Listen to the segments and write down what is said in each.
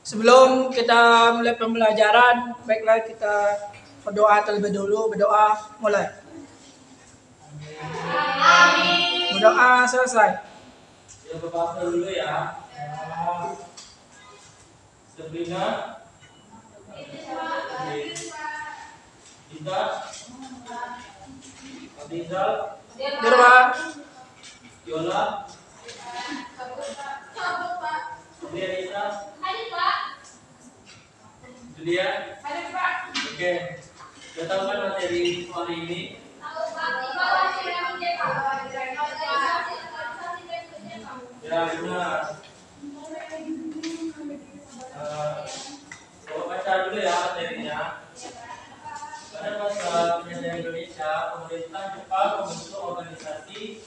Sebelum kita mulai pembelajaran, baiklah kita berdoa terlebih dulu. Berdoa mulai. Berdoa selesai. Ya berdoa dulu ya. Sabrina, Dinda, Abizal, Dirba, Yola, Julianita, Julian. Oke, sudah tahu kan materi hari ini? Ya benar. Baca dulu ya materinya. Pada masa penjajahan Indonesia, pemerintah Jepang membentuk organisasi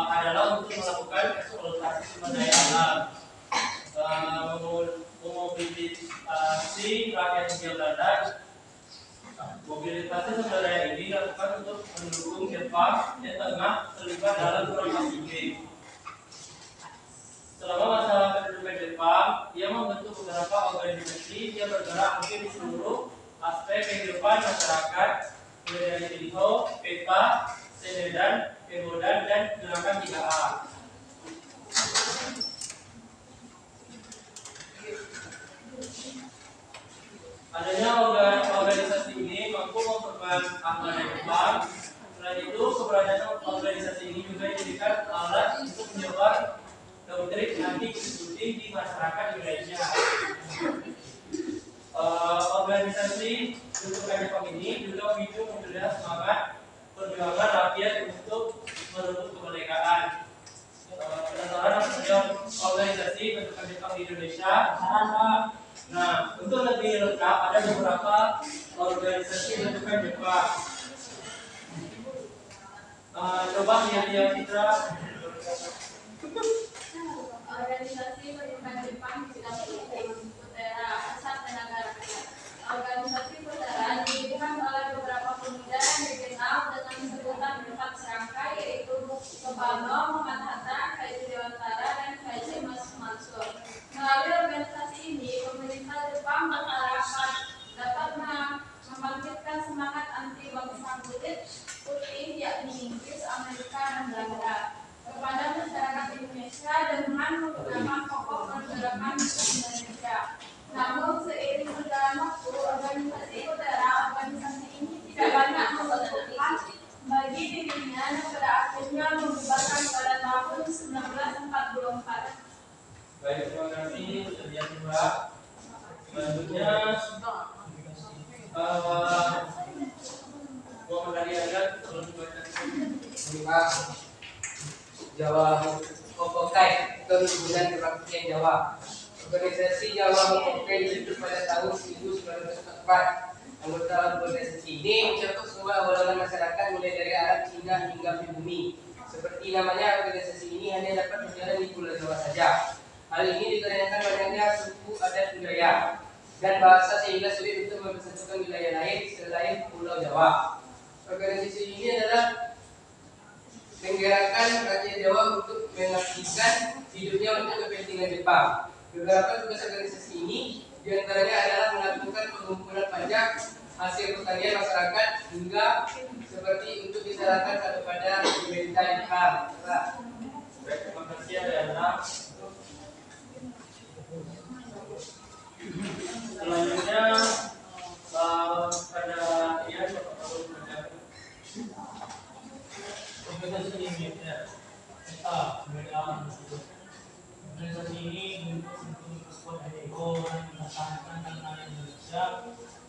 adalah untuk melakukan eksploitasi sumber daya alam, memobilisasi rakyat Hindia Belanda. Mobilisasi sumber daya ini dilakukan untuk mendukung Jepang yang tengah terlibat dalam perang Pasifik. Selama masa kedudukan Jepang, ia membentuk beberapa organisasi yang bergerak mungkin di seluruh aspek kehidupan masyarakat, mulai dari Shinto, PETA, Senedan, Pemodan, dan Gerakan 3A. Adanya organisasi ini mampu memperkuat amanah Jepang. Selain itu, keberadaan organisasi ini juga dijadikan alat untuk menyebar doktrin anti institusi di masyarakat Indonesia. Organisasi bentukan Jepang ini juga memicu munculnya semangat perjuangan rakyat untuk merebut kemerdekaan. Penasaran dengan organisasi bentukan Jepang di Indonesia? Nah, untuk lebih lengkap ada beberapa organisasi bentukan Jepang. Coba lihat Citra. Organisasi bentukan Jepang di bidang politik, Putera, Pusat Tenaga Rakyat. Organisasi Putera didirikan oleh beberapa pemuda yang dikenal dengan sebutan 4 serangkai, yaitu Soekarno, Muhammad Hatta, Kaiji Dewantara, dan Kaiji Mansur. Melalui organisasi ini, pemerintah Jepang berharapan dapat membangkitkan semangat anti bangsa putih, yakni Inggris, Amerika, dan Belanda, kepada masyarakat Indonesia dengan menggunakan pokok pergerakan Indonesia. Namun seiring berjalan waktu, organisasi ini tidak banyak membutuhkan bagi dirinya dan pada akhirnya membubarkan pada tahun 1944. Baik, terima kasih sudah Mbak. Selanjutnya, Muhammad Ali Agat tolong dibaca. Jawa Hokokai Kerukunan Kerakyatan Jawa. Organisasi Jawa Hokokai dibentuk pada tahun 1944. Anggota organisasi ini mencakup semua golongan masyarakat mulai dari Arab, Cina hingga pribumi. Seperti namanya, organisasi ini hanya dapat berjalan di Pulau Jawa saja. Hal ini dikarenakan banyaknya suku, adat, budaya, dan bahasa sehingga sulit untuk mempersatukan wilayah lain selain Pulau Jawa. Organisasi ini adalah menggerakkan rakyat Jawa untuk mengaktifkan hidupnya untuk kepentingan Jepang. Beberapa tugas organisasi ini diantaranya adalah melakukan pengumpulan pajak hasil pertanian masyarakat hingga seperti untuk diserahkan kepada pemerintah Jepang. Baik, terima kasih Adriana. Selanjutnya pada Ian organisasi ini organisasi ini untuk memperkuat ego dan mempertahankan tanah Indonesia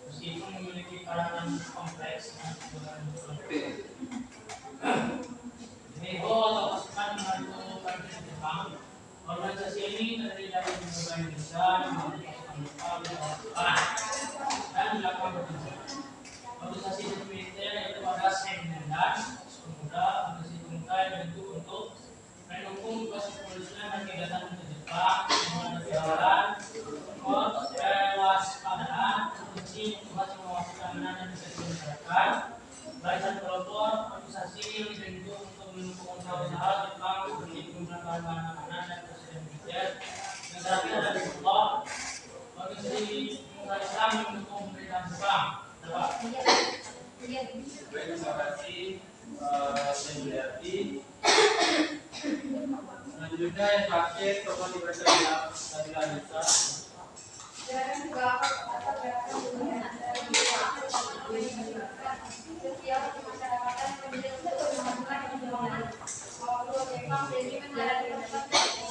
meskipun memiliki peranan kompleks dan beragam. Nego atau pasukan membantu presiden Jepang. Organisasi ini terdiri dari pemuda Indonesia yang memiliki pasukan Jepang dan 8 provinsi. Organisasi militer yaitu ada Semendan, pemuda, organisasi pemuda yang dibentuk untuk mendukung tugas kepolisian dan kegiatan untuk Jepang, pengenalan, kewaspadaan, fungsi tugas mengawasi keamanan dan kesehatan masyarakat, barisan pelopor, organisasi yang dibentuk untuk mendukung usaha-usaha Jepang seperti penggunaan bahan makanan dan presiden militer. Yang terakhir ada Bulog, dapat dibaca di Nabila Anissa. Gerakan ke belakang atau gerakan hubungan antara dua atau menyebabkan setiap kemasyarakatan menjadi keberhasilan yang berlawanan. Waktu Jepang jadi negara terdepan,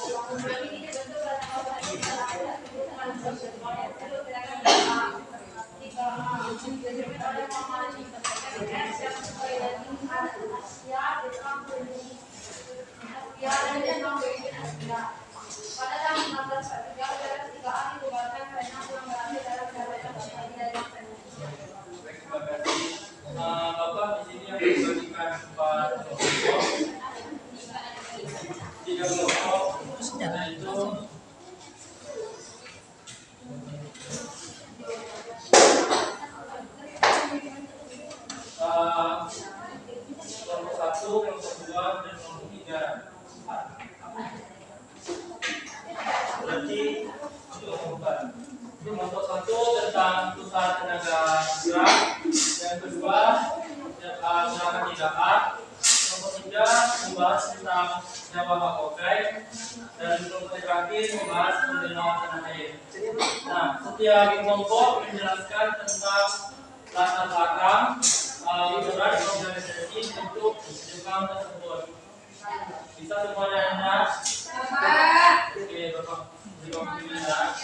kemudian ini dibentuk oleh kawasan masyarakat dan kebutuhan sosial. Itu gerakan belakang. Jika dipimpin oleh Muhammad MPS yang sesuai dengan Asia, Jepang berdiri Asia dan Jepang berdiri Asia. Pada tahun 1943, negara ketigaan dibubarkan karena pelanggaran dalam jabatan dari Baik, terima kasih. Bapak di sini yang membagikan 4 kelompok, 3 kelompok, yaitu kelompok 1, kelompok 2, dan kelompok 3. Berarti itu kelompok. Kelompok 1 tentang pusat tenaga gerak, yang kedua gerakan tindakan, kelompok 3 membahas tentang nyawa Hakokai, dan kelompok terakhir membahas pembinaan tanah air. Nah, setiap kelompok menjelaskan tentang latar belakang peran organisasi untuk Jepang tersebut. Bisa semuanya anda? Oke, Bapak Bagaimana?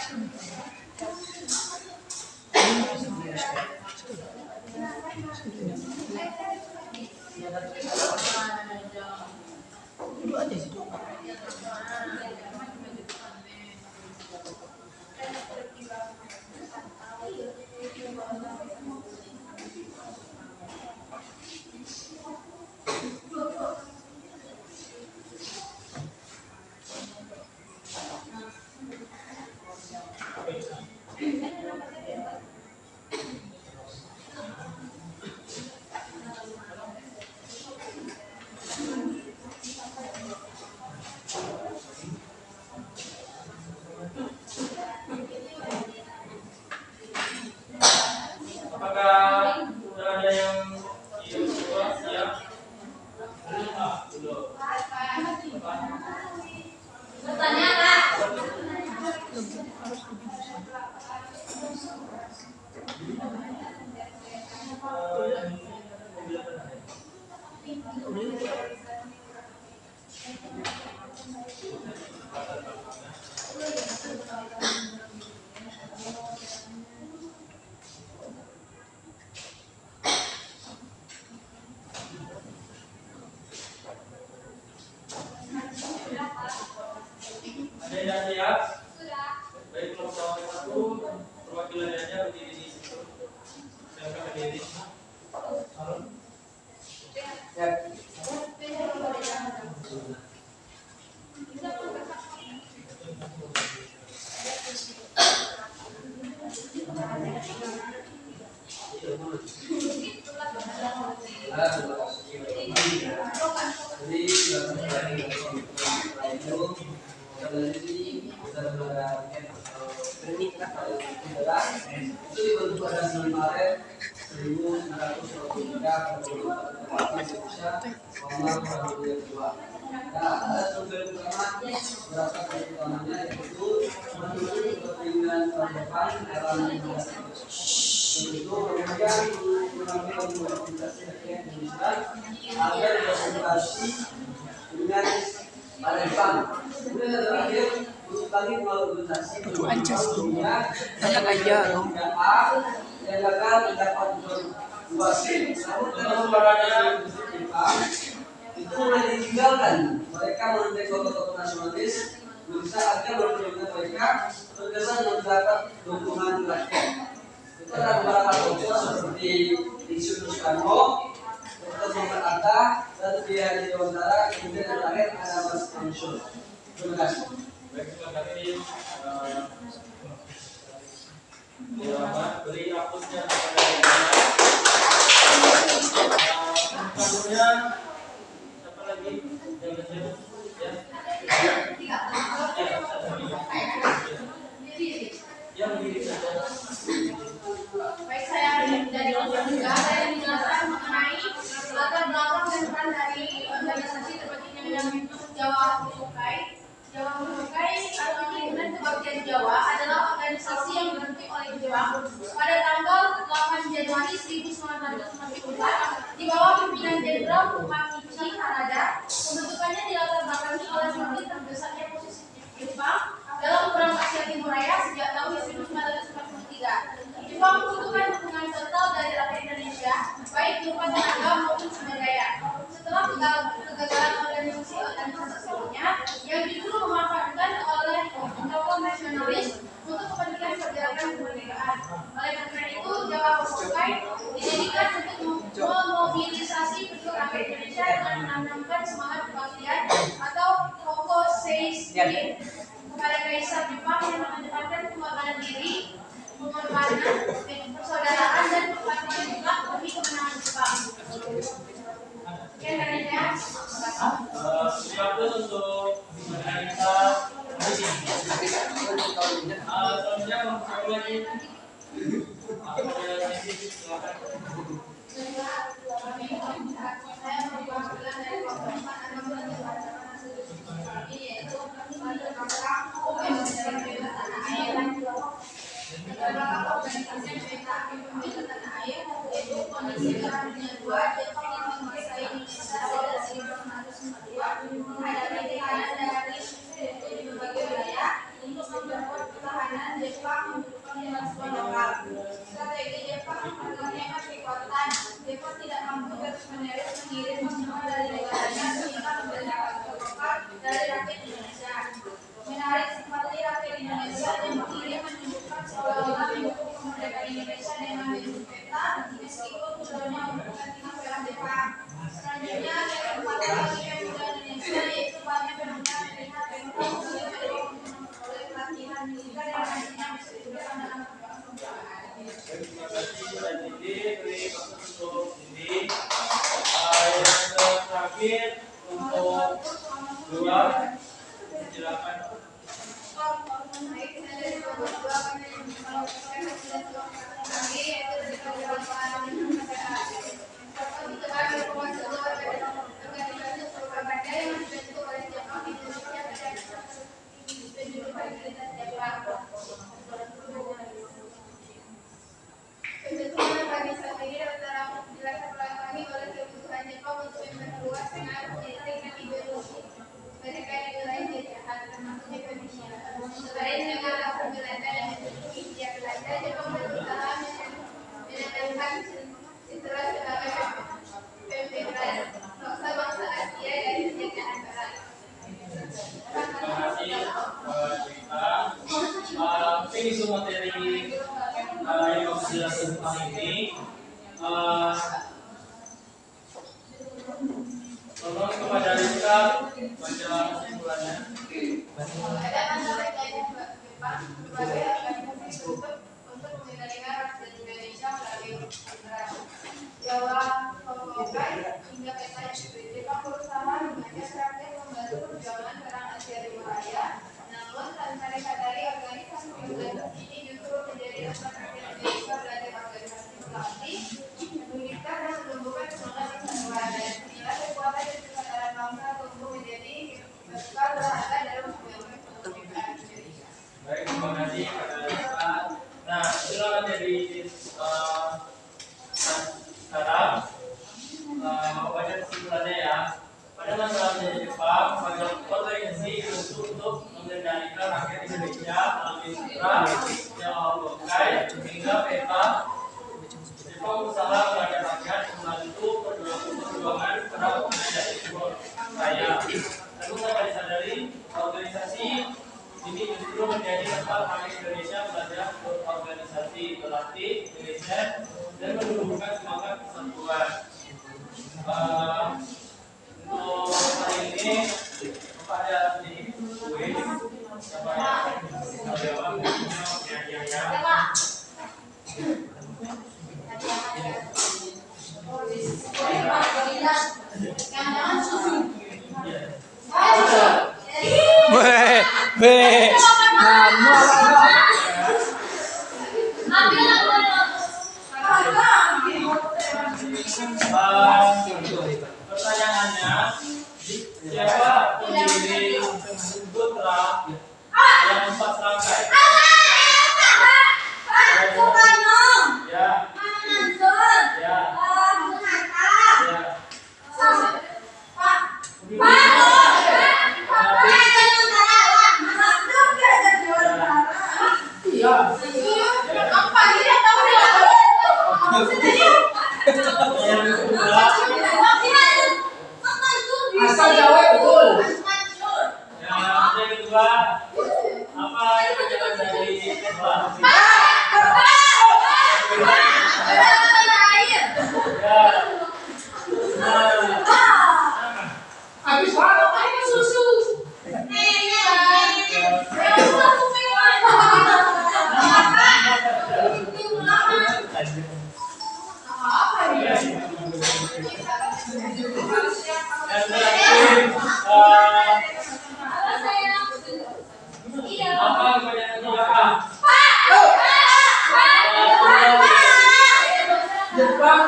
Apakah sudah ada yang siap? Belum. Bertanya Kak. Ada yang siap? Sudah. Baik, kelompok 1 perwakilannya berdiri di situ. Silakan berdiri. Itu dibentuk pada 9 Maret 1923 Indonesia Komnas Perempuan. Nah, ada sumber utama berasal dari utamanya yaitu mendukung kepentingan terdepan dalam demokrasi. Untuk kemudian mengambil organisasi rakyat Indonesia agar berkomunikasi dengan Palembang. Kemudian yang terakhir untuk kali organisasi Anak aja dong. yang gagal mendapat dua SIM. Namun Suaranya itu mulai ditinggalkan. Mereka menjadi tokoh-tokoh nasionalis berusaha agar bagaimana mereka terkesan mendapat dukungan rakyat. Itu ada beberapa tokoh seperti Insinyur Soekarno, Dr. Muhammad Atta, dan Pria di Dewantara, kemudian yang terakhir ada Mas Mansur. Terima kasih. baik, terima kasih. Selamat beri hapusnya kepada kamunya. Siapa lagi? Yang disebut ya. Yang berdiri saja. Baik, saya dari kelompok 3, saya menjelaskan mengenai latar belakang dan peran dari organisasi terpenting yang dibentuk Jawa Hakokai. Jawa Hakokai Film Makichi Hanada, pembentukannya dilatar belakangi oleh motif terbesarnya posisi Jepang dalam Perang Asia Timur Raya sejak tahun 1943. Jepang membutuhkan dukungan total dari rakyat Indonesia, baik berupa tenaga maupun sumber daya. Setelah kegagalan organisasi sebelumnya, yang justru memanfaatkan oleh tokoh nasionalis untuk kepentingan pergerakan kemerdekaan. Oleh karena itu, Jawa Homokai dijadikan untuk memobilisasi penduduk rakyat Indonesia dengan menanamkan semangat kebaktian atau Hokusei kepada Kaisar Jepang yang mengedepankan pengorbanan diri, pengorbanan, persaudaraan dan kebaktian juga demi kemenangan Jepang. Sekian dari saya. Silakan untuk menanyakan di sini. Selanjutnya mau lagi. Strategi Jepang menggunakan kekuatan. Jepang tidak mampu terus-menerus mengirim pasukan dari negaranya sehingga menggunakan kekuatan dari rakyat Indonesia. Menarik simpati rakyat Indonesia yang mengirim menunjukkan seolah-olah mendukung kemerdekaan Indonesia dengan bentuk peta, meskipun tujuannya untuk kepentingan perang Jepang. Selanjutnya, keempat yang muda Indonesia yaitu banyak benar-benar melihat Jepang sebagai pendukung oleh pelatihan militer yang nantinya bisa digunakan dalam perjuangan kemerdekaan. Terima kasih Mbak Didi, beri waktu untuk Didi. Yang terakhir untuk dua, silakan. Kebetulan organisasi ini dilaksanakan oleh kebutuhan Jepang untuk memperluas pengaruh politik dan ideologi mereka di wilayah jajahan termasuk Indonesia. Selain dengan latar Belanda dan menduduki Hindia Belanda, Jepang berusaha menanamkan citra sebagai pemimpin bangsa-bangsa Asia dari penjajahan Barat. Terima kasih Mbak Dita. Ini semua materi yang harus dijelaskan tentang ini. Tolong kepada Rizka baca kesimpulannya. Ada masalah yang Jepang sebagai organisasi untuk mengendalikan rakyat Indonesia melalui federasi Jawa, Homokai hingga peta Jepang berusaha mengajak rakyat membantu perjuangan perang Asia Timur Raya. Namun tanpa disadari organisasi ini justru menjadi tempat rakyat Indonesia belajar organisasi berlatih, meningkatkan dan menumbuhkan semangat persatuan dan inilah kekuatan dan kesadaran bangsa tumbuh menjadi bekal berharga dalam membangun kemerdekaan Indonesia. Baik, terima kasih kepada Rizka. Nah, silakan jadi sekarang baca kesimpulannya ya. Pada masa Jepang, banyak organisasi untuk mengendalikan rakyat Indonesia melalui sutra Jawa Homokai hingga peta. Jepang berusaha mengajak rakyat membantu perjuangan perang Asia Timur Raya. Namun tanpa disadari, organisasi ini justru menjadi tempat rakyat Indonesia belajar berorganisasi, berlatih, riset, dan menumbuhkan semangat persatuan. Untuk hari ini pada di kuis supaya jawab pertanyaannya, siapa pendiri sutra yang 4 rangkai? Ya. Ya. Ya. Ya. Yang kedua, Asal Jawa betul. yang kedua, apa yang berjalan dari kedua? Ya. Habis mana? Yang terakhir, apa kebanyakan doa? Jepang,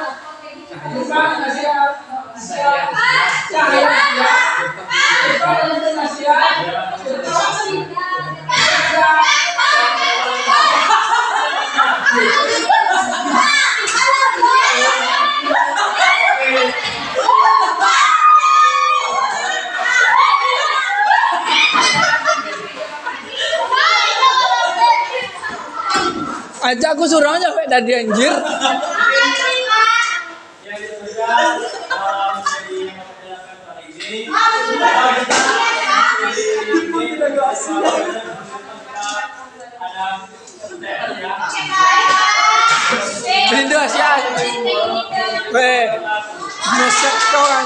Jepang, Asia, Asia, Cahaya, Asia, Jepang, Indonesia, Aja aku suruh aja tadi anjir. Yang ketiga, menjadi memperkenalkan kali ini. Indo Asia. Weh, nyesek kau kan.